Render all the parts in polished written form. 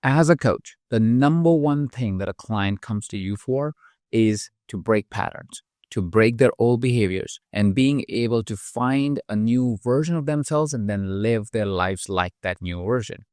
As a coach, the number one thing that a client comes to you for is to break patterns, to break their old behaviors, and being able to find a new version of themselves and then live their lives like that new version.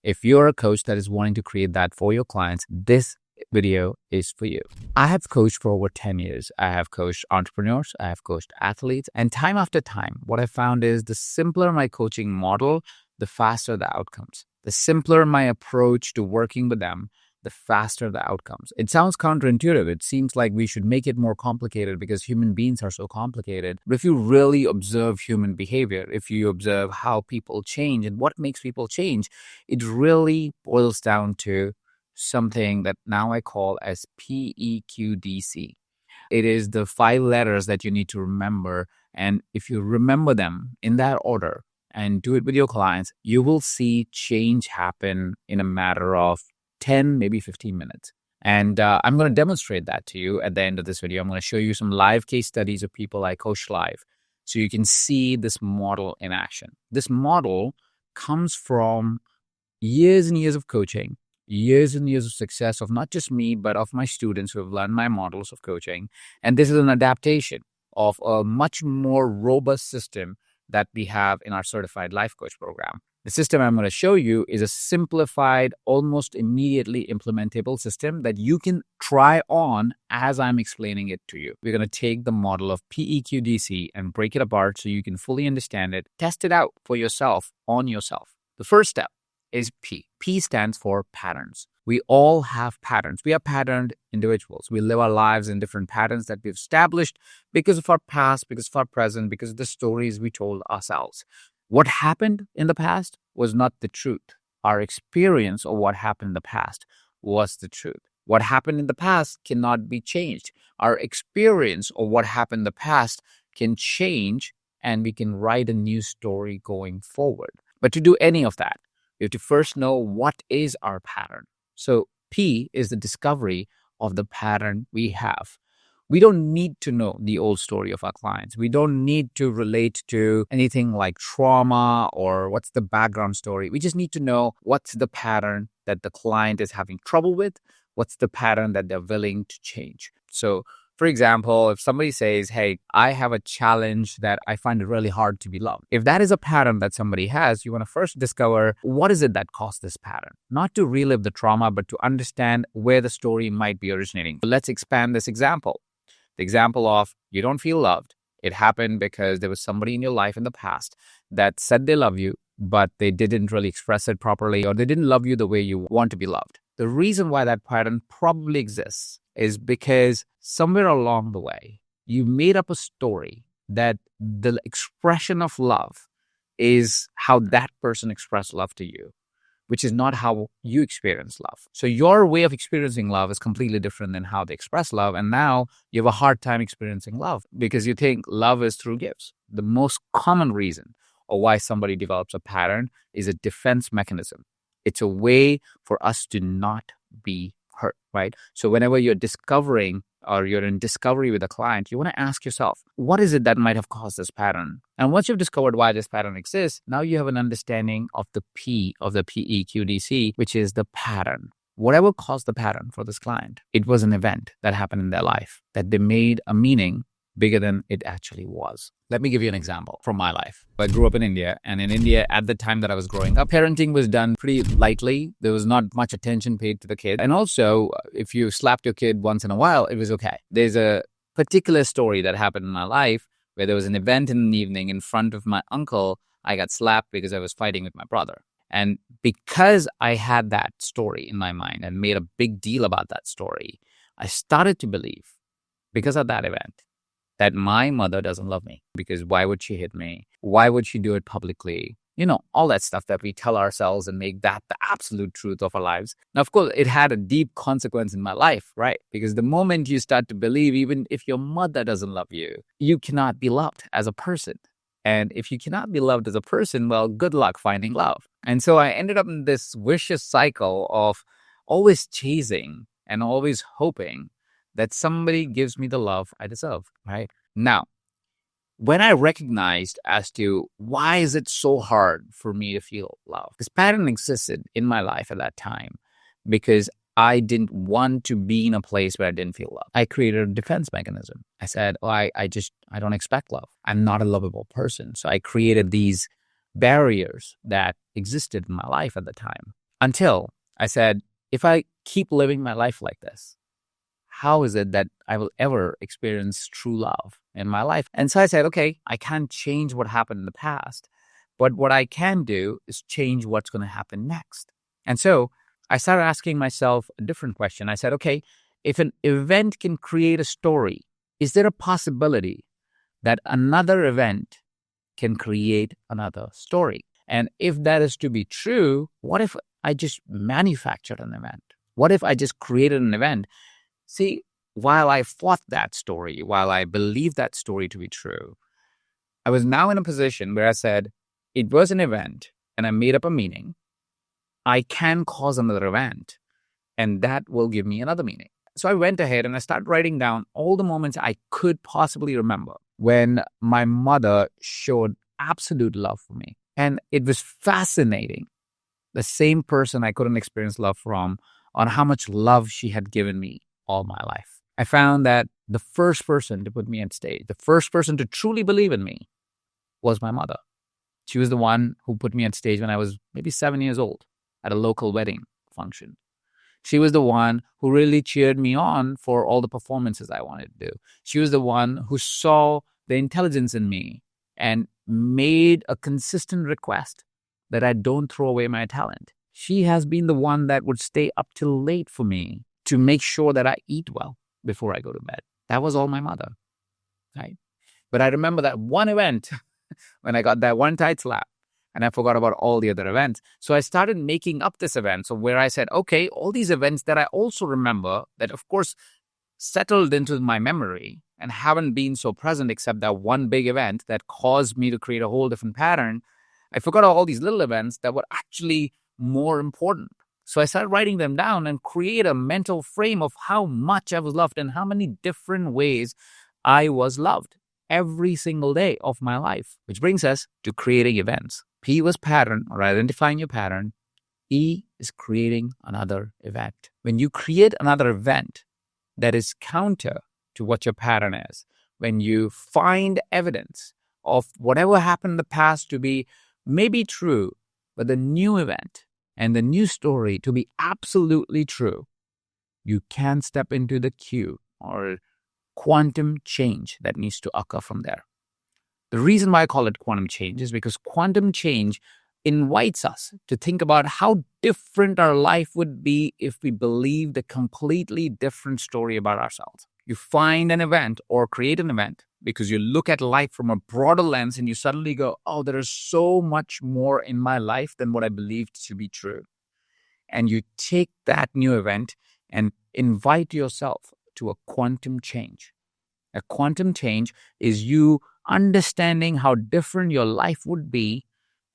If you're a coach that is wanting to create that for your clients, this video is for you. I have coached for over 10 years. I have coached entrepreneurs, I have coached athletes, and time after time, what I found is the simpler my coaching model, the faster the outcomes. The simpler my approach to working with them, the faster the outcomes. It sounds counterintuitive. It seems like we should make it more complicated because human beings are so complicated. But if you really observe human behavior, if you observe how people change and what makes people change, it really boils down to something that now I call as PEQDC. It is the 5 letters that you need to remember. And if you remember them in that order and do it with your clients, you will see change happen in a matter of 10, maybe 15 minutes. And I'm going to demonstrate that to you at the end of this video. I'm going to show you some live case studies of people I coach live so you can see this model in action. This model comes from years and years of coaching, years and years of success of not just me, but of my students who have learned my models of coaching. And this is an adaptation of a much more robust system that we have in our certified life coach program. The system I'm going to show you is a simplified, almost immediately implementable system that you can try on as I'm explaining it to you. We're going to take the model of PEQDC and break it apart so you can fully understand it, test it out for yourself, on yourself. The first step is P. P stands for patterns. We all have patterns. We are patterned individuals. We live our lives in different patterns that we've established because of our past, because of our present, because of the stories we told ourselves. What happened in the past was not the truth. Our experience of what happened in the past was the truth. What happened in the past cannot be changed. Our experience of what happened in the past can change, and we can write a new story going forward. But to do any of that, we have to first know what is our pattern. So P is the discovery of the pattern we have. We don't need to know the old story of our clients. We don't need to relate to anything like trauma or what's the background story. We just need to know what's the pattern that the client is having trouble with, what's the pattern that they're willing to change. So, for example, if somebody says, hey, I have a challenge that I find it really hard to be loved. If that is a pattern that somebody has, you want to first discover what is it that caused this pattern. Not to relive the trauma, but to understand where the story might be originating. Let's expand this example. The example of you don't feel loved. It happened because there was somebody in your life in the past that said they love you, but they didn't really express it properly, or they didn't love you the way you want to be loved. The reason why that pattern probably exists is because somewhere along the way, you made up a story that the expression of love is how that person expressed love to you, which is not how you experience love. So your way of experiencing love is completely different than how they express love. And now you have a hard time experiencing love because you think love is through gifts. The most common reason or why somebody develops a pattern is a defense mechanism. It's a way for us to not be hurt, right? So whenever you're discovering or you're in discovery with a client, you want to ask yourself, what is it that might have caused this pattern? And once you've discovered why this pattern exists, now you have an understanding of the P of the PEQDC, which is the pattern. Whatever caused the pattern for this client, it was an event that happened in their life that they made a meaning bigger than it actually was. Let me give you an example from my life. I grew up in India, and in India, at the time that I was growing up, parenting was done pretty lightly. There was not much attention paid to the kid. And also, if you slapped your kid once in a while, it was okay. There's a particular story that happened in my life where there was an event in the evening in front of my uncle. I got slapped because I was fighting with my brother. And because I had that story in my mind and made a big deal about that story, I started to believe, because of that event, that my mother doesn't love me because why would she hit me? Why would she do it publicly? You know, all that stuff that we tell ourselves and make that the absolute truth of our lives. Now, of course, it had a deep consequence in my life, right? Because the moment you start to believe, even if your mother doesn't love you, you cannot be loved as a person. And if you cannot be loved as a person, well, good luck finding love. And so I ended up in this vicious cycle of always chasing and always hoping that somebody gives me the love I deserve, right? Now, when I recognized as to why is it so hard for me to feel love, this pattern existed in my life at that time. because I didn't want to be in a place where I didn't feel love. I created a defense mechanism. I said, oh, I don't expect love. I'm not a lovable person. So I created these barriers that existed in my life at the time until I said, if I keep living my life like this, how is it that I will ever experience true love in my life? And so I said, okay, I can't change what happened in the past, but what I can do is change what's going to happen next. And so I started asking myself a different question. I said, okay, if an event can create a story, is there a possibility that another event can create another story? And if that is to be true, what if I just manufactured an event? What if I just created an event? See, while I fought that story, while I believed that story to be true, I was now in a position where I said, it was an event and I made up a meaning. I can cause another event and that will give me another meaning. So I went ahead and I started writing down all the moments I could possibly remember when my mother showed absolute love for me. And it was fascinating. The same person I couldn't experience love from, on how much love she had given me all my life. I found that the first person to put me on stage, the first person to truly believe in me was my mother. She was the one who put me on stage when I was maybe 7 years old at a local wedding function. She was the one who really cheered me on for all the performances I wanted to do. She was the one who saw the intelligence in me and made a consistent request that I don't throw away my talent. She has been the one that would stay up till late for me to make sure that I eat well before I go to bed. That was all my mother, right? But I remember that one event when I got that one tight slap and I forgot about all the other events. So I started making up this event. So where I said, okay, all these events that I also remember that, of course, settled into my memory and haven't been so present except that one big event that caused me to create a whole different pattern. I forgot all these little events that were actually more important. So I started writing them down and create a mental frame of how much I was loved and how many different ways I was loved every single day of my life, which brings us to creating events. P was pattern or identifying your pattern. E is creating another event. When you create another event that is counter to what your pattern is, when you find evidence of whatever happened in the past to be maybe true, but the new event and the new story to be absolutely true, you can step into the queue or quantum change that needs to occur from there. The reason why I call it quantum change is because quantum change invites us to think about how different our life would be if we believed a completely different story about ourselves. You find an event or create an event because you look at life from a broader lens and you suddenly go, oh, there is so much more in my life than what I believed to be true. And you take that new event and invite yourself to a quantum change. A quantum change is you understanding how different your life would be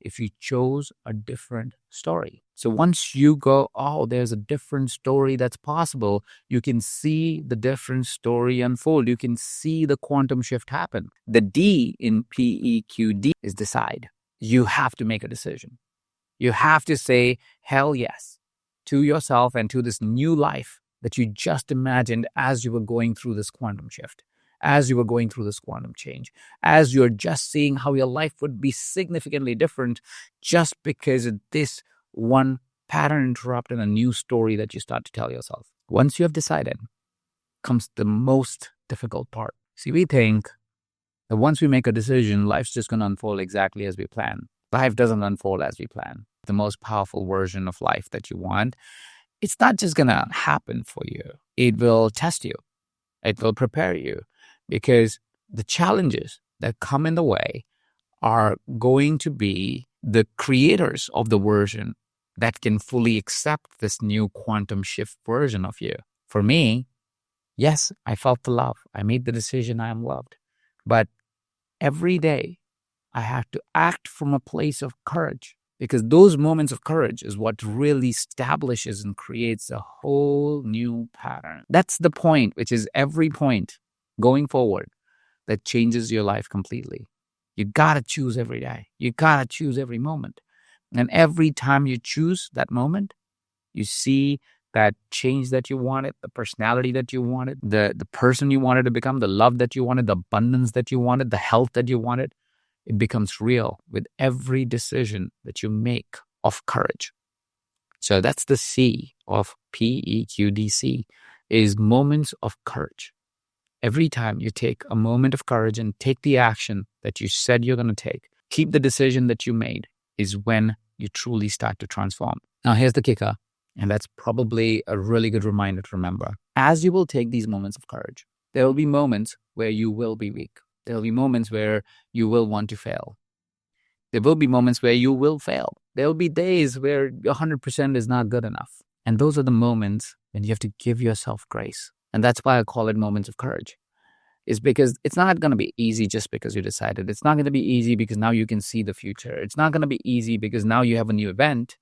if you chose a different story. So once you go, oh, there's a different story that's possible, you can see the different story unfold. You can see the quantum shift happen. The D in PEQD is decide. You have to make a decision. You have to say, hell yes, to yourself and to this new life that you just imagined as you were going through this quantum shift, as you were going through this quantum change, as you're just seeing how your life would be significantly different just because of this one pattern interrupt and a new story that you start to tell yourself. Once you have decided, comes the most difficult part. See, we think that once we make a decision, life's just going to unfold exactly as we plan. Life doesn't unfold as we plan. The most powerful version of life that you want, it's not just going to happen for you. It will test you. It will prepare you because the challenges that come in the way are going to be the creators of the version that can fully accept this new quantum shift version of you. For me, yes, I felt the love. I made the decision I am loved. But every day I have to act from a place of courage because those moments of courage is what really establishes and creates a whole new pattern. That's the point, which is every point going forward that changes your life completely. You gotta choose every day. You gotta choose every moment. And every time you choose that moment, you see that change that you wanted, the personality that you wanted, the person you wanted to become, the love that you wanted, the abundance that you wanted, the health that you wanted, it becomes real with every decision that you make of courage. So that's the C of PEQDC, is moments of courage. Every time you take a moment of courage and take the action that you said you're going to take, keep the decision that you made, is when you truly start to transform. Now, here's the kicker, and that's probably a really good reminder to remember. As you will take these moments of courage, there will be moments where you will be weak. There will be moments where you will want to fail. There will be moments where you will fail. There will be days where 100% is not good enough. And those are the moments when you have to give yourself grace. And that's why I call it moments of courage. Is because it's not going to be easy just because you decided. It's not going to be easy because now you can see the future. It's not going to be easy because now you have a new event.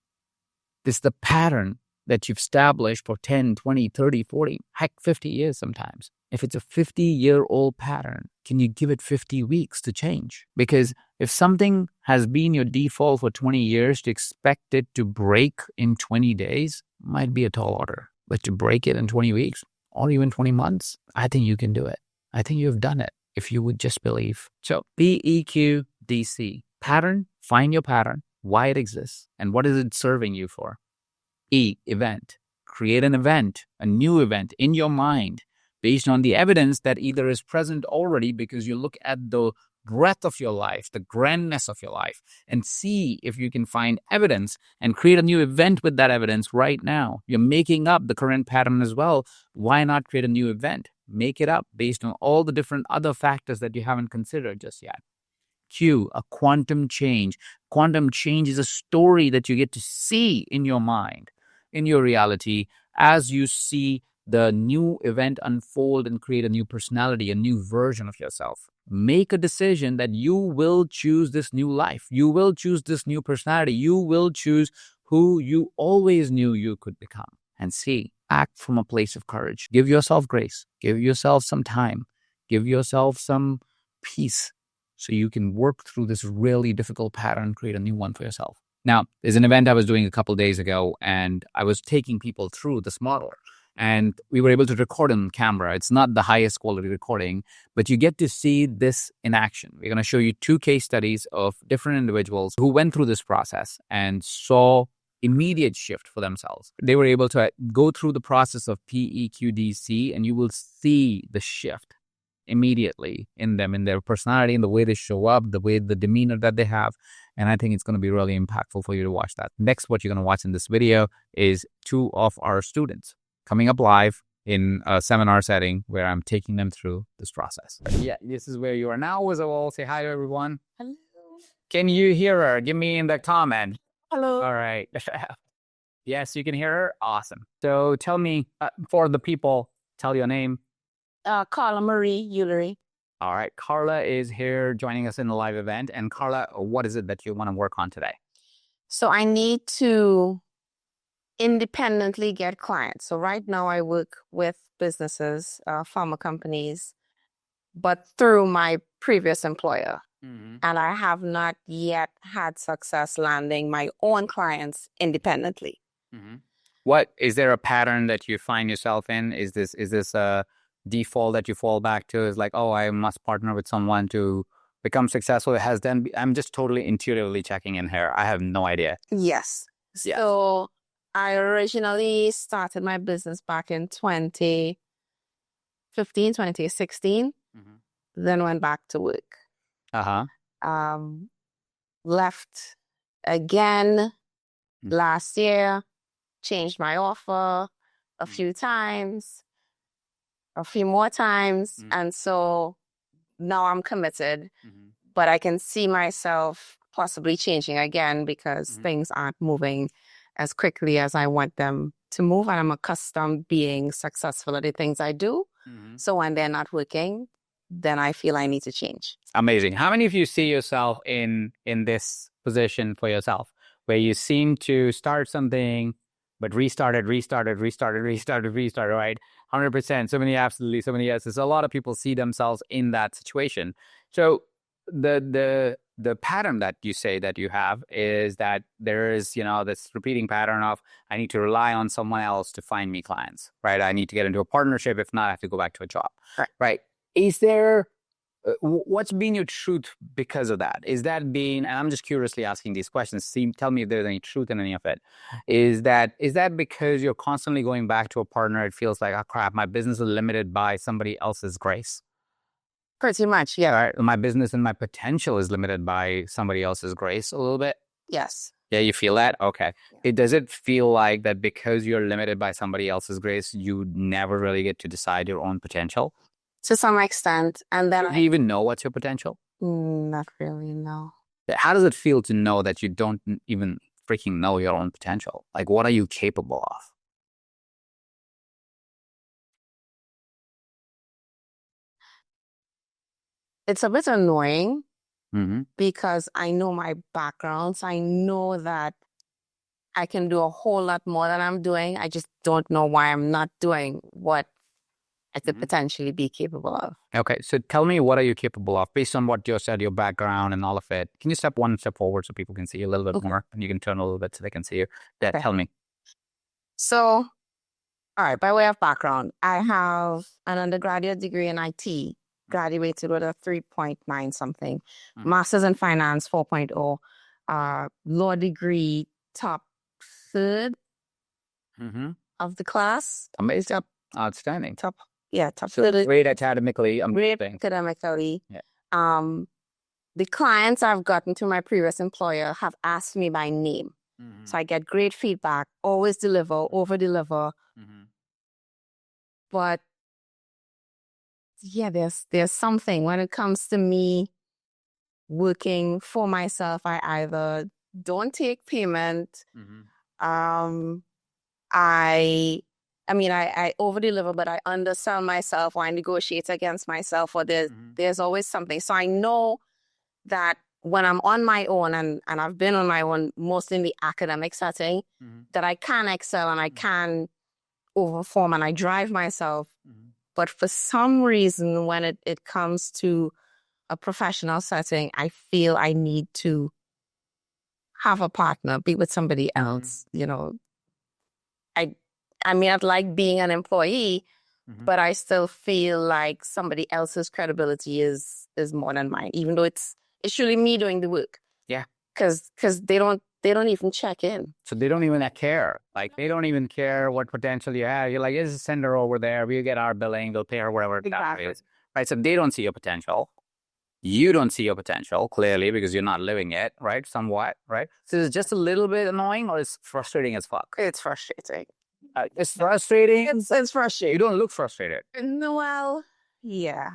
This is the pattern that you've established for 10, 20, 30, 40, heck, 50 years sometimes. If it's a 50-year-old pattern, can you give it 50 weeks to change? Because if something has been your default for 20 years, to expect it to break in 20 days might be a tall order. But to break it in 20 weeks or even 20 months, I think you can do it. I think you've done it if you would just believe. So PEQDC, pattern, find your pattern, why it exists, and what is it serving you for. E, event, create an event, a new event in your mind based on the evidence that either is present already because you look at the breadth of your life, the grandness of your life, and see if you can find evidence and create a new event with that evidence right now. You're making up the current pattern as well. Why not create a new event? Make it up based on all the different other factors that you haven't considered just yet. Q, a quantum change. Quantum change is a story that you get to see in your mind, in your reality, as you see the new event unfold and create a new personality, a new version of yourself. Make a decision that you will choose this new life. You will choose this new personality. You will choose who you always knew you could become. And C, act from a place of courage. Give yourself grace. Give yourself some time. Give yourself some peace so you can work through this really difficult pattern, create a new one for yourself. Now, there's an event I was doing a couple of days ago, and I was taking people through this model. And we were able to record on camera. It's not the highest quality recording, but you get to see this in action. We're going to show you 2 case studies of different individuals who went through this process and saw immediate shift for themselves. They were able to go through the process of PEQDC, and you will see the shift immediately in them, in their personality, in the way they show up, the demeanor that they have. And I think it's going to be really impactful for you to watch that. Next, what you're going to watch in this video is 2 of our students coming up live in a seminar setting where I'm taking them through this process. Yeah, this is where you are now. As well, say hi to everyone. Hello. Can you hear her? Give me in the comment. Hello. All right. Yes, you can hear her. Awesome. So tell me, for the people, tell your name. Carla Marie Eulery. All right. Carla is here joining us in the live event. And Carla, what is it that you want to work on today? So I need to independently get clients. So right now I work with businesses, pharma companies, but through my previous employer. And I have not yet had success landing my own clients independently. What is there a pattern that you find yourself in? Is this a default that you fall back to? Is like, oh, I must partner with someone to become successful? It has then I'm just totally intuitively checking in here. I have no idea. Yes. Yeah. So I originally started my business back in 2015, 2016, then went back to work. Left again last year, changed my offer a few times, a few more times. And so now I'm committed, but I can see myself possibly changing again because things aren't moving as quickly as I want them to move. And I'm accustomed being successful at the things I do. So when they're not working, then I feel I need to change. Amazing. How many of you see yourself in this position for yourself, where you seem to start something, but restarted, right? 100%. So many absolutely, so many yeses. A lot of people see themselves in that situation. So the pattern that you say that you have is that there is, this repeating pattern of I need to rely on someone else to find me clients, right? I need to get into a partnership. If not, I have to go back to a job, right? Is there what's been your truth because of that? Is that being, and I'm just curiously asking these questions, tell me if there's any truth in any of it. Is that because you're constantly going back to a partner? It feels like, oh crap, my business is limited by somebody else's grace. Pretty much, yeah. Right? My business and my potential is limited by somebody else's grace a little bit. Yes. Yeah, you feel that? Okay. Does it feel like that because you're limited by somebody else's grace, you never really get to decide your own potential? To some extent. And then Do you even know what's your potential? Not really, no. How does it feel to know that you don't even freaking know your own potential? Like, what are you capable of? It's a bit annoying Mm-hmm. because I know my background. So I know that I can do a whole lot more than I'm doing. I just don't know why I'm not doing what I could potentially be capable of. Okay, so tell me, what are you capable of based on what you said, your background and all of it? Can you step one step forward so people can see you a little bit more, and you can turn a little bit so they can see you? Tell me. So, all right, by way of background, I have an undergraduate degree in IT, graduated with a 3.9 something, master's in finance 4.0, law degree top third of the class. Amazing. Outstanding. Top So third. great academically. Great academically. Yeah. The clients I've gotten to my previous employer have asked me by name. So I get great feedback, always deliver, over deliver. But yeah, there's something when it comes to me working for myself. I either don't take payment. I over deliver, but I undersell myself, or I negotiate against myself, or there's always something. So I know that when I'm on my own, and I've been on my own mostly in the academic setting, that I can excel and I can overform and I drive myself. But for some reason, when it comes to a professional setting, I feel I need to have a partner, be with somebody else. I'd like being an employee, but I still feel like somebody else's credibility is more than mine, even though it's surely me doing the work. Yeah. Because they don't even check in. So they don't even care. Like, they don't even care what potential you have. You're like, just send her over there. We'll get our billing. They'll pay her whatever that is. Right. So they don't see your potential. You don't see your potential, clearly, because you're not living it, right? Somewhat, right? So it's just a little bit annoying, or it's frustrating as fuck? It's frustrating. It's frustrating? It's frustrating. You don't look frustrated. Well, yeah.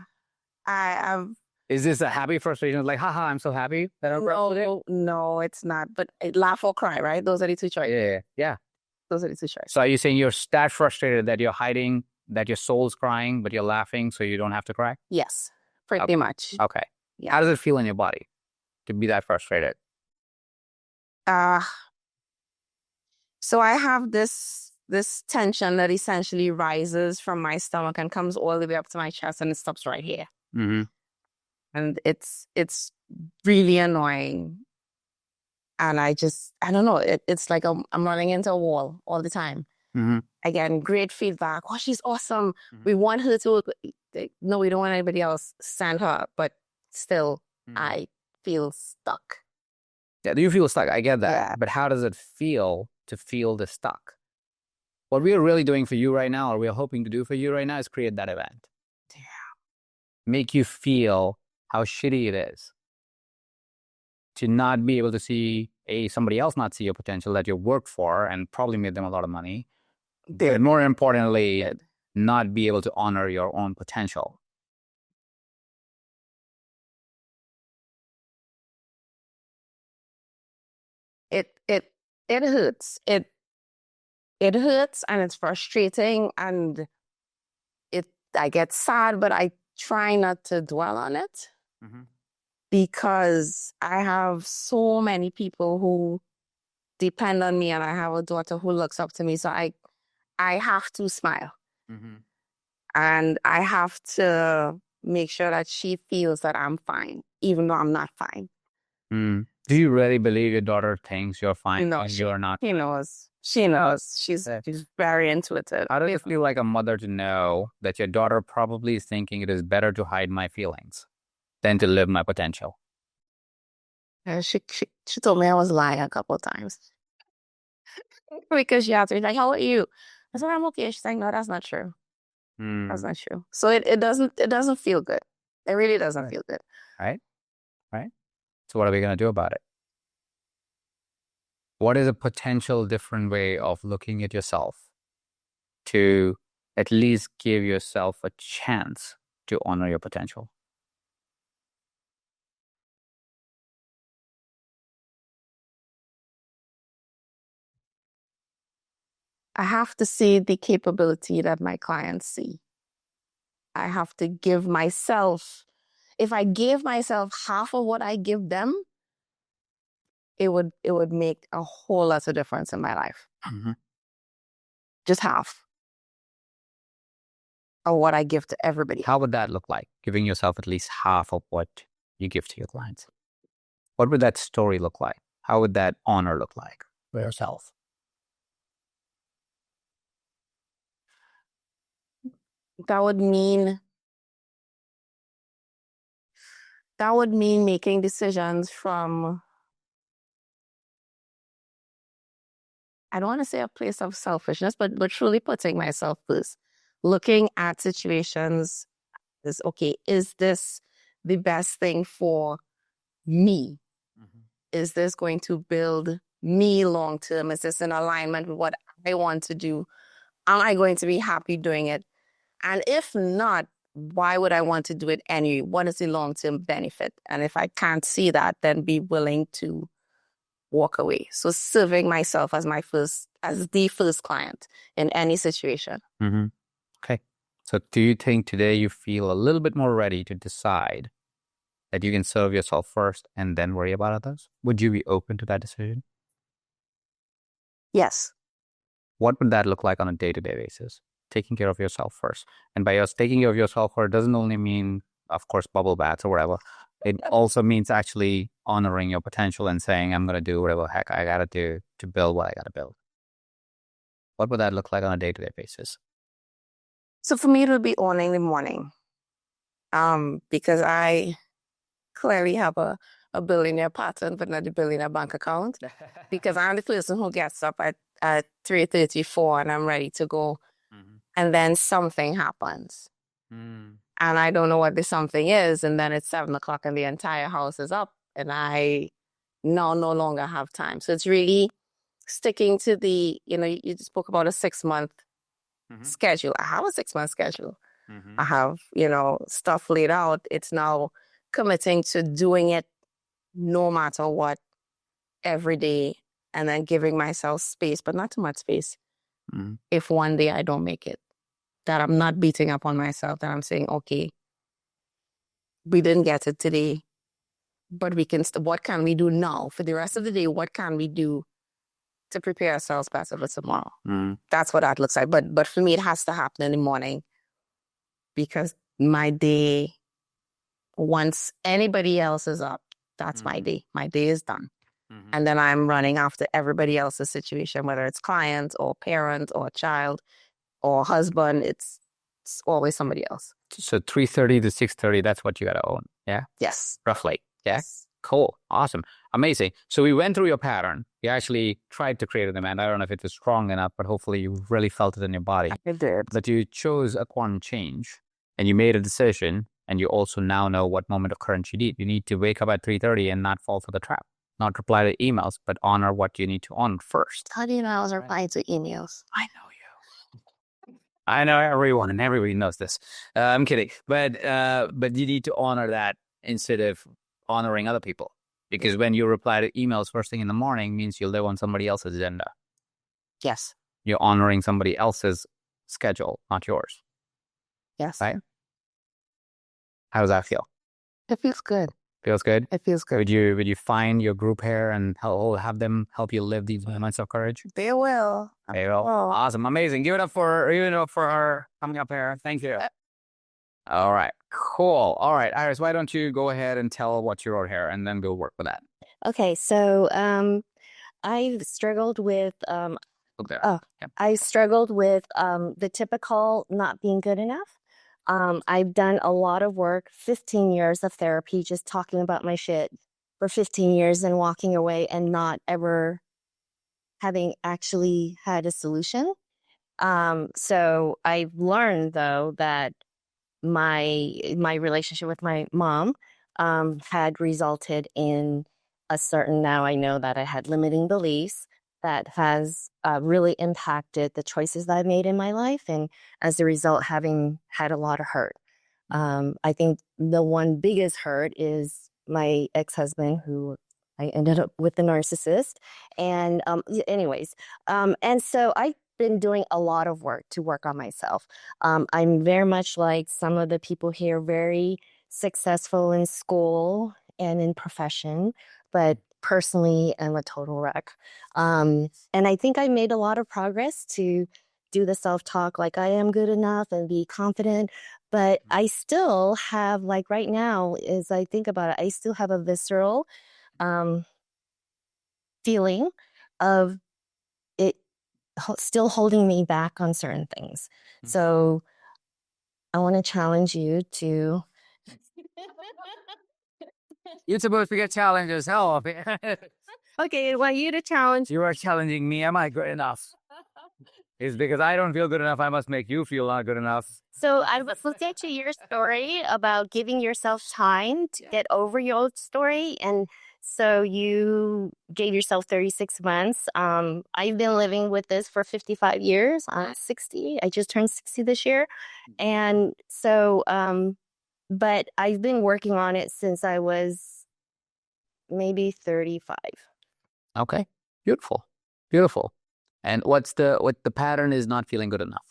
Is this a happy frustration? Like, haha, I'm so happy that I'm frustrated? No, it's not. But laugh or cry, right? Those are the two choices. Yeah. Those are the two choices. So are you saying you're that frustrated that you're hiding, that your soul's crying, but you're laughing so you don't have to cry? Yes, pretty much. Okay. Yeah. How does it feel in your body to be that frustrated? So I have this tension that essentially rises from my stomach and comes all the way up to my chest, and it stops right here. And it's really annoying. And I don't know. It's like I'm running into a wall all the time. Again, great feedback. Oh, she's awesome. We want her to work. No, we don't want anybody else. Send her. But still, I feel stuck. Yeah, do you feel stuck? I get that. Yeah. But how does it feel to feel the stuck? What we are really doing for you right now, or we are hoping to do for you right now, is create that event. Yeah. Make you feel how shitty it is to not be able to see somebody else not see your potential that you work for and probably made them a lot of money. But more importantly, not be able to honor your own potential. It hurts. It hurts, and it's frustrating, and I get sad, but I try not to dwell on it. Because I have so many people who depend on me, and I have a daughter who looks up to me. So I have to smile. And I have to make sure that she feels that I'm fine, even though I'm not fine. Do you really believe your daughter thinks you're fine No, when you're not? she knows. She knows. She's very intuitive. How does it feel like a mother to know that your daughter probably is thinking it is better to hide my feelings than to live my potential? She told me I was lying a couple of times because she asked me like, "How are you?" I said, "I'm okay." She's like, "No, that's not true. That's not true." So it doesn't feel good. It really doesn't feel good. Right? Right? So what are we going to do about it? What is a potential different way of looking at yourself to at least give yourself a chance to honor your potential? I have to see the capability that my clients see. I have to give myself, if I gave myself half of what I give them, it would make a whole lot of difference in my life. Just half of what I give to everybody. How would that look like? Giving yourself at least half of what you give to your clients. What would that story look like? How would that honor look like for yourself? That would mean making decisions from, I don't want to say a place of selfishness, but truly putting myself first. Looking at situations is, okay, is this the best thing for me? Is this going to build me long term? Is this in alignment with what I want to do? Am I going to be happy doing it? And if not, why would I want to do it anyway? What is the long term benefit? And if I can't see that, then be willing to walk away. So serving myself as the first client in any situation. Okay. So do you think today you feel a little bit more ready to decide that you can serve yourself first and then worry about others? Would you be open to that decision? Yes. What would that look like on a day-to-day basis? Taking care of yourself first. And by us taking care of yourself first doesn't only mean, of course, bubble baths or whatever. It also means actually honoring your potential and saying, I'm going to do whatever heck I got to do to build what I got to build. What would that look like on a day-to-day basis? So for me, it would be owning the morning. Because I clearly have a billionaire pattern, but not the billionaire bank account. Because I'm the person who gets up at 3:34 and I'm ready to go. And then something happens. And I don't know what the something is. And then it's 7 o'clock and the entire house is up. And I now no longer have time. So it's really sticking to you spoke about a 6-month schedule. I have a 6-month schedule. I have, stuff laid out. It's now committing to doing it no matter what every day and then giving myself space, but not too much space. If one day I don't make it, that I'm not beating up on myself, that I'm saying, okay, we didn't get it today, but what can we do now for the rest of the day? What can we do to prepare ourselves better for tomorrow? That's what that looks like. But for me, it has to happen in the morning because my day, once anybody else is up, that's my day. My day is done. And then I'm running after everybody else's situation, whether it's client or parent or child or husband. It's always somebody else. So 3:30 to 6:30, that's what you got to own. Yeah? Yes. Roughly. Yeah? Yes. Cool. Awesome. Amazing. So we went through your pattern. You actually tried to create a demand. I don't know if it was strong enough, but hopefully you really felt it in your body. I did. That you chose a quantum change and you made a decision and you also now know what moment of courage you need. You need to wake up at 3:30 and not fall for the trap. Not reply to emails, but honor what you need to honor first. How do you know I was replying to emails? I know you. I know everyone, and everybody knows this. I'm kidding, but you need to honor that instead of honoring other people, because when you reply to emails first thing in the morning means you live on somebody else's agenda. Yes. You're honoring somebody else's schedule, not yours. Yes. Right? How does that feel? It feels good. Feels good? It feels good. Would you find your group here and have them help you live these moments of courage? They will. They will. Awesome. Amazing. Give it up for her coming up here. Thank you. All right, cool. All right, Iris, why don't you go ahead and tell what you wrote here, and then we'll work with that. Okay, so I've struggled with Look there. oh, Yep. I struggled with the typical not being good enough. I've done a lot of work, 15 years of therapy, just talking about my shit for 15 years and walking away and not ever having actually had a solution. So I've learned though that my relationship with my mom had resulted in a certain, now I know that I had limiting beliefs that has really impacted the choices that I've made in my life, and as a result having had a lot of hurt. I think the one biggest hurt is my ex-husband, who I ended up with a narcissist. And anyways, and so I've been doing a lot of work to work on myself. I'm very much like some of the people here, very successful in school and in profession, but personally, I'm a total wreck. And I think I made a lot of progress to do the self talk like I am good enough and be confident. But I still have, like right now, as I think about it, I still have a visceral um, feeling of it still holding me back on certain things. So I want to challenge you to. You're supposed to get challenged yourself. Okay, I want you to challenge. You are challenging me. Am I good enough? It's because I don't feel good enough. I must make you feel not good enough. So I was listening to your story about giving yourself time to get over your old story. And so you gave yourself 36 months. I've been living with this for 55 years. I'm 60. I just turned 60 this year. And so, but I've been working on it since I was maybe 35. Okay. Beautiful. Beautiful. And what the pattern is not feeling good enough.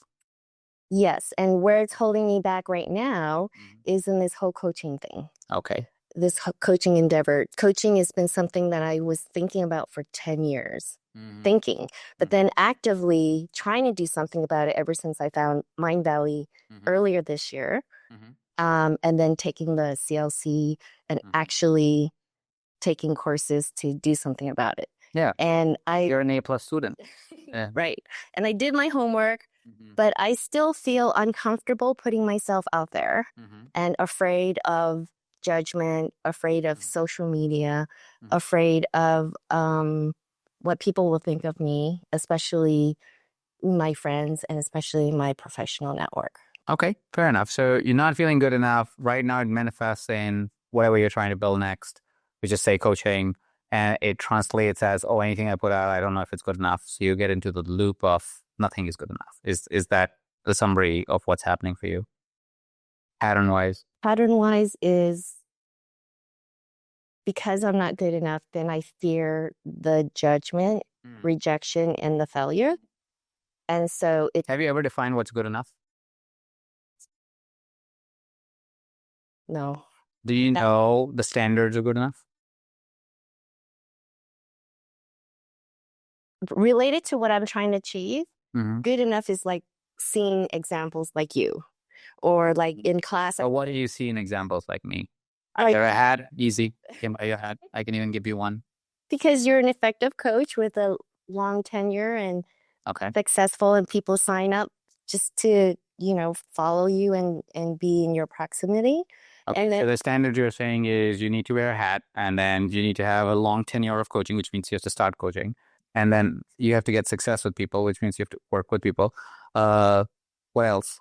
Yes. And where it's holding me back right now is in this whole coaching thing. Okay. This coaching endeavor. Coaching has been something that I was thinking about for 10 years, thinking, but then actively trying to do something about it ever since I found Mind Valley earlier this year. And then taking the CLC and actually taking courses to do something about it. Yeah. And You're an A+ student. Yeah. right. And I did my homework, but I still feel uncomfortable putting myself out there and afraid of judgment, afraid of social media, afraid of what people will think of me, especially my friends and especially my professional network. Okay, fair enough. So you're not feeling good enough. Right now it manifests in whatever you're trying to build next. We just say coaching, and it translates as, oh, anything I put out, I don't know if it's good enough. So you get into the loop of nothing is good enough. Is that the summary of what's happening for you? Pattern wise? Pattern wise is because I'm not good enough, then I fear the judgment, rejection, and the failure. And so it. Have you ever defined what's good enough? No. Do you know the standards are good enough? Related to what I'm trying to achieve, good enough is like seeing examples like you, or like in class. But what do you see in examples like me? Like, There a hat, easy. Came by your hat. I can even give you one. because you're an effective coach with a long tenure and successful, and people sign up just to, follow you and be in your proximity. Okay. And then, So the standard you're saying is you need to wear a hat, and then you need to have a long tenure of coaching, which means you have to start coaching. And then you have to get success with people, which means you have to work with people. What else?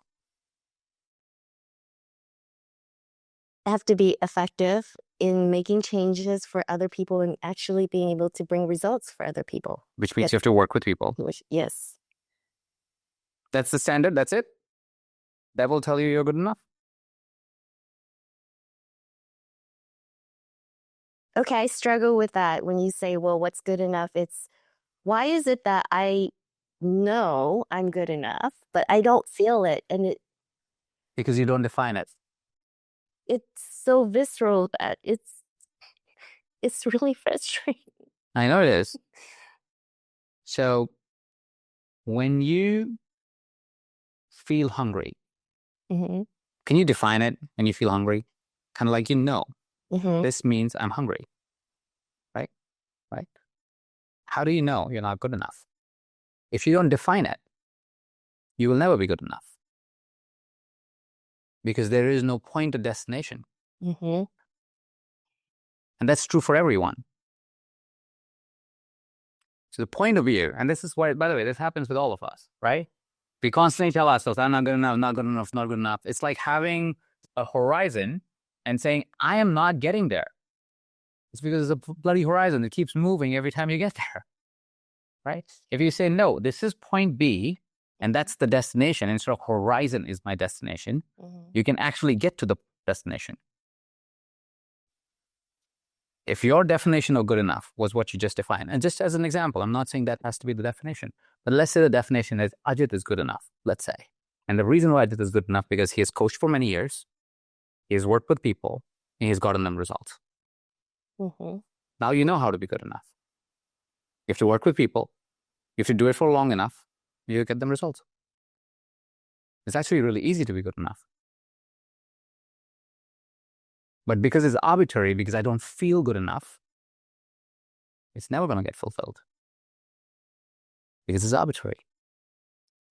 have to be effective in making changes for other people and actually being able to bring results for other people. Which means you have to work with people. Yes. That's the standard. That's it. That will tell you you're good enough. Okay, I struggle with that when you say, well, what's good enough? It's why is it that I know I'm good enough, but I don't feel it? And Because you don't define it. it's so visceral that it's really frustrating. I know it is. So when you feel hungry, Can you define it when you feel hungry? Kind of like, Mm-hmm. this means I'm hungry, right? Right? How do you know you're not good enough? If you don't define it, you will never be good enough because there is no point or destination. Mm-hmm. And that's true for everyone. So the point of view, and this is why, by the way, this happens with all of us, right? We constantly tell ourselves, I'm not good enough, not good enough, not good enough. It's like having a horizon and saying, I am not getting there. It's because it's a bloody horizon that keeps moving every time you get there, right? If you say, no, this is point B, and that's the destination, instead of horizon is my destination, you can actually get to the destination. If your definition of good enough was what you just defined, and just as an example, I'm not saying that has to be the definition, but let's say the definition is Ajit is good enough, let's say. And the reason why Ajit is good enough because he has coached for many years, he has worked with people, and he's gotten them results. Mm-hmm. Now you know how to be good enough. You have to work with people, you have to do it for long enough, you get them results. It's actually really easy to be good enough. But because it's arbitrary, because I don't feel good enough, it's never going to get fulfilled. Because it's arbitrary.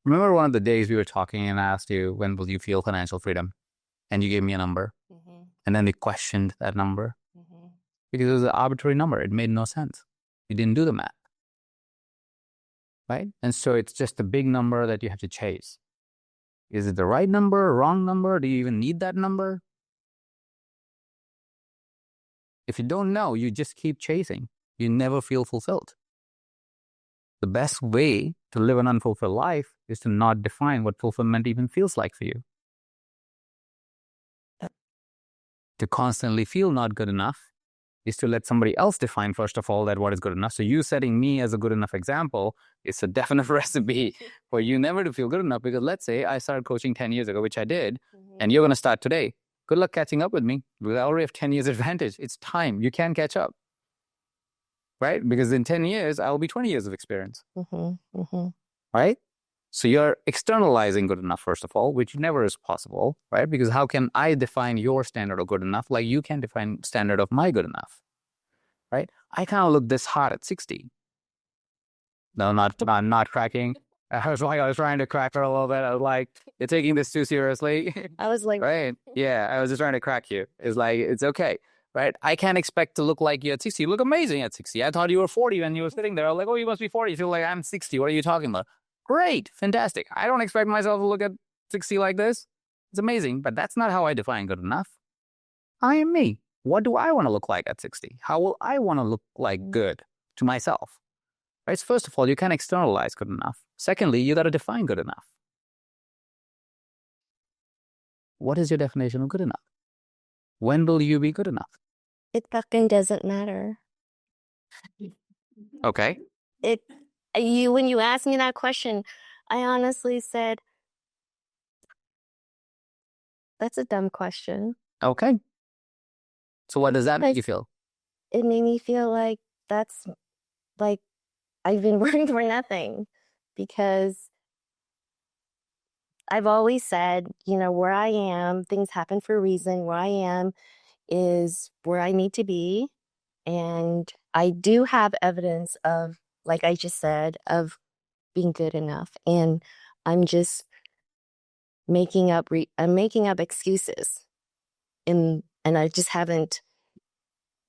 Remember one of the days we were talking and I asked you, when will you feel financial freedom? And you gave me a number. Mm-hmm. And then we questioned that number. Mm-hmm. Because it was an arbitrary number. It made no sense. You didn't do the math. Right? And so it's just a big number that you have to chase. Is it the right number, wrong number? Do you even need that number? If you don't know, you just keep chasing. You never feel fulfilled. The best way to live an unfulfilled life is to not define what fulfillment even feels like for you. To constantly feel not good enough is to let somebody else define, first of all, that what is good enough. So you setting me as a good enough example is a definite recipe for you never to feel good enough. Because let's say I started coaching 10 years ago, which I did, and you're going to start today. Good luck catching up with me because I already have 10 years advantage. It's time. You can catch up. Right? Because in 10 years, I'll be 20 years of experience. Mm-hmm. Mm-hmm. Right? So you're externalizing good enough, first of all, which never is possible, right? Because how can I define your standard of good enough like you can define standard of my good enough, right? I kind of look this hot at 60. No, I'm not cracking. I was trying to crack her a little bit. I was like, you're taking this too seriously. I was like, right? Yeah, I was just trying to crack you. It's like, it's okay, right? I can't expect to look like you at 60. You look amazing at 60. I thought you were 40 when you were sitting there. I was like, oh, you must be 40. You feel like I'm 60. What are you talking about? Great, fantastic. I don't expect myself to look at 60 like this. It's amazing, but that's not how I define good enough. I am me. What do I want to look like at 60? How will I want to look like good to myself? Right? So first of all, you can't externalize good enough. Secondly, you got to define good enough. What is your definition of good enough? When will you be good enough? it fucking doesn't matter. Okay. When you asked me that question, I honestly said, that's a dumb question. Okay. So what does that make you feel? It made me feel like that's like I've been working for nothing, because I've always said, where I am, things happen for a reason. Where I am is where I need to be. And I do have evidence of, like I just said, of being good enough. And I'm just making up excuses. And I just haven't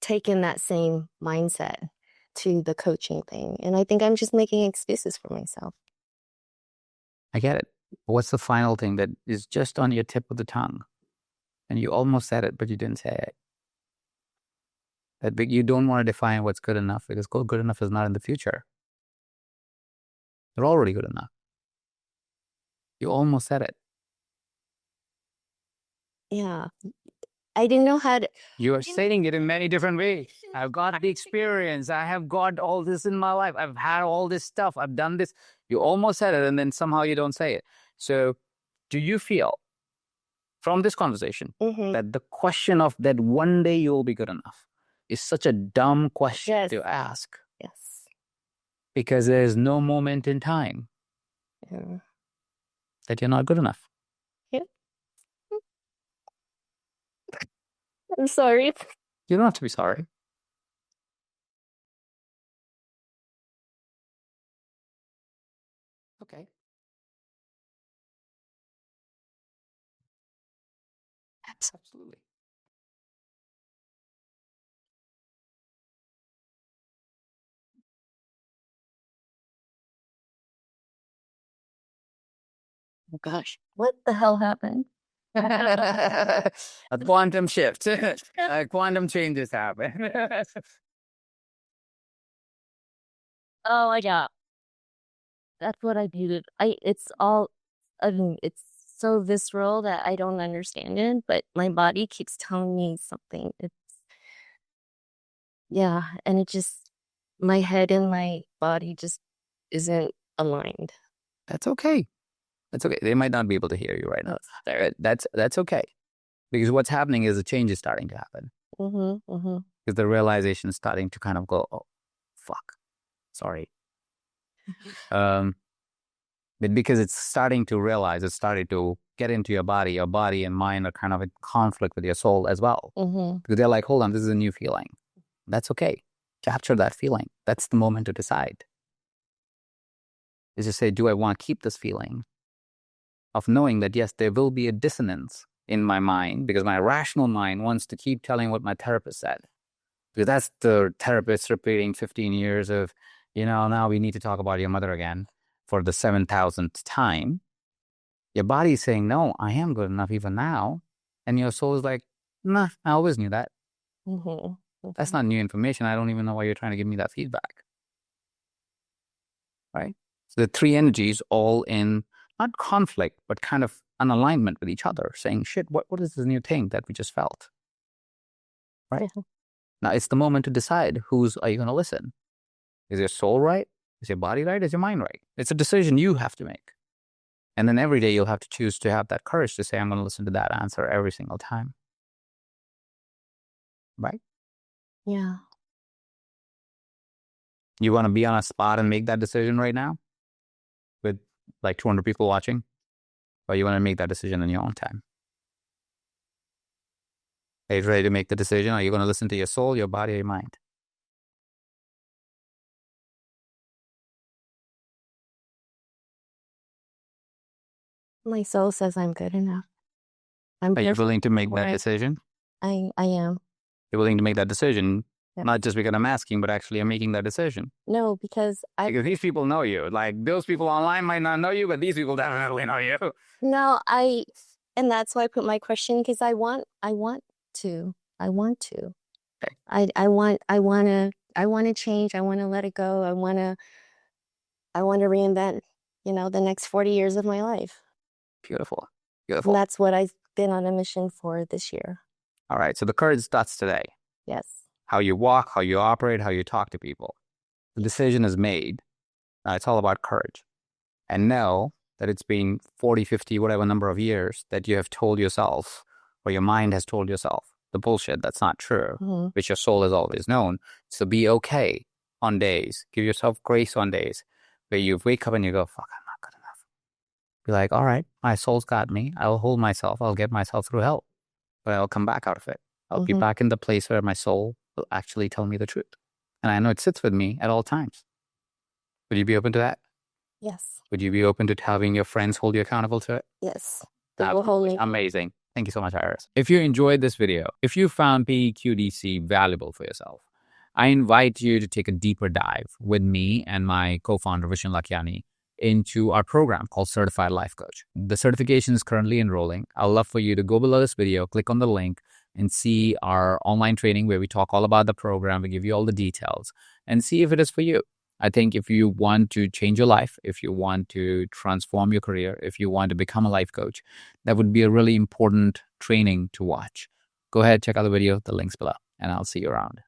taken that same mindset to the coaching thing. And I think I'm just making excuses for myself. I get it. What's the final thing that is just on your tip of the tongue? And you almost said it, but you didn't say it. That you don't want to define what's good enough because good enough is not in the future. They're already good enough. You almost said it. Yeah. I didn't know how to. You are saying it in many different ways. I've got the experience. I have got all this in my life. I've had all this stuff. I've done this. You almost said it, and then somehow you don't say it. So do you feel from this conversation that the question of that one day you'll be good enough is such a dumb question to ask? Yes. Because there's no moment in time that you're not good enough. Yeah. I'm sorry. You don't have to be sorry. Okay. Absolutely. Oh gosh, what the hell happened? A quantum shift. Quantum changes happen. Oh my god, that's what I needed. I mean, it's so visceral that I don't understand it, but my body keeps telling me something. It's yeah, and it just my head and my body just isn't aligned. That's okay. That's okay. They might not be able to hear you right now. That's okay. Because what's happening is a change is starting to happen. Mm-hmm. Mm-hmm. Because the realization is starting to kind of go, oh, fuck. Sorry. But because it's starting to realize, it's starting to get into your body and mind are kind of in conflict with your soul as well. Mm-hmm. Because they're like, hold on, this is a new feeling. That's okay. Capture that feeling. That's the moment to decide. Is to say, do I want to keep this feeling of knowing that, yes, there will be a dissonance in my mind because my rational mind wants to keep telling what my therapist said. Because that's the therapist repeating 15 years of, now we need to talk about your mother again for the 7,000th time. Your body is saying, no, I am good enough even now. And your soul is like, nah, I always knew that. Mm-hmm. That's not new information. I don't even know why you're trying to give me that feedback. Right? So the three energies all in not conflict, but kind of an alignment with each other, saying, shit, what is this new thing that we just felt? Right? Yeah. Now it's the moment to decide are you going to listen? Is your soul right? Is your body right? Is your mind right? It's a decision you have to make. And then every day you'll have to choose to have that courage to say, I'm going to listen to that answer every single time. Right? Yeah. You want to be on a spot and make that decision right now with like 200 people watching? Or you want to make that decision in your own time? Are you ready to make the decision? Are you going to listen to your soul, your body, or your mind? My soul says I'm good enough. I'm Are you perfect. willing to make that decision? I am. You're willing to make that decision, Yeah. not just because I'm asking, but actually I'm making that decision. No, because Because these people know you. Like those people online might not know you, but these people definitely know you. no, and that's why I put my question because I want to. I want to. Okay. I want to change. I want to let it go. I want to reinvent, the next 40 years of my life. Beautiful. And Beautiful. that's what I've been on a mission for this year. All right. So the courage starts today. Yes. How you walk, how you operate, how you talk to people. The decision is made. It's all about courage. And know that it's been 40, 50, whatever number of years that you have told yourself or your mind has told yourself the bullshit that's not true, Mm-hmm. which your soul has always known. So be okay on days. Give yourself grace on days where you wake up and you go, fuck, I'm not good enough. Be like, all right, my soul's got me. I'll hold myself. I'll get myself through hell, but I'll come back out of it. I'll be back in the place where my soul will actually tell me the truth. And I know it sits with me at all times. Would you be open to that? Yes. Would you be open to having your friends hold you accountable to it? Yes. They will hold me. Amazing. Thank you so much, Iris. If you enjoyed this video, if you found PEQDC valuable for yourself, I invite you to take a deeper dive with me and my co-founder, Vishen Lakiani, into our program called Certified Life Coach. The certification is currently enrolling. I'd love for you to go below this video, click on the link, and see our online training where we talk all about the program, we give you all the details, and see if it is for you. I think if you want to change your life, if you want to transform your career, if you want to become a life coach, that would be a really important training to watch. Go ahead, check out the video, the link's below, and I'll see you around.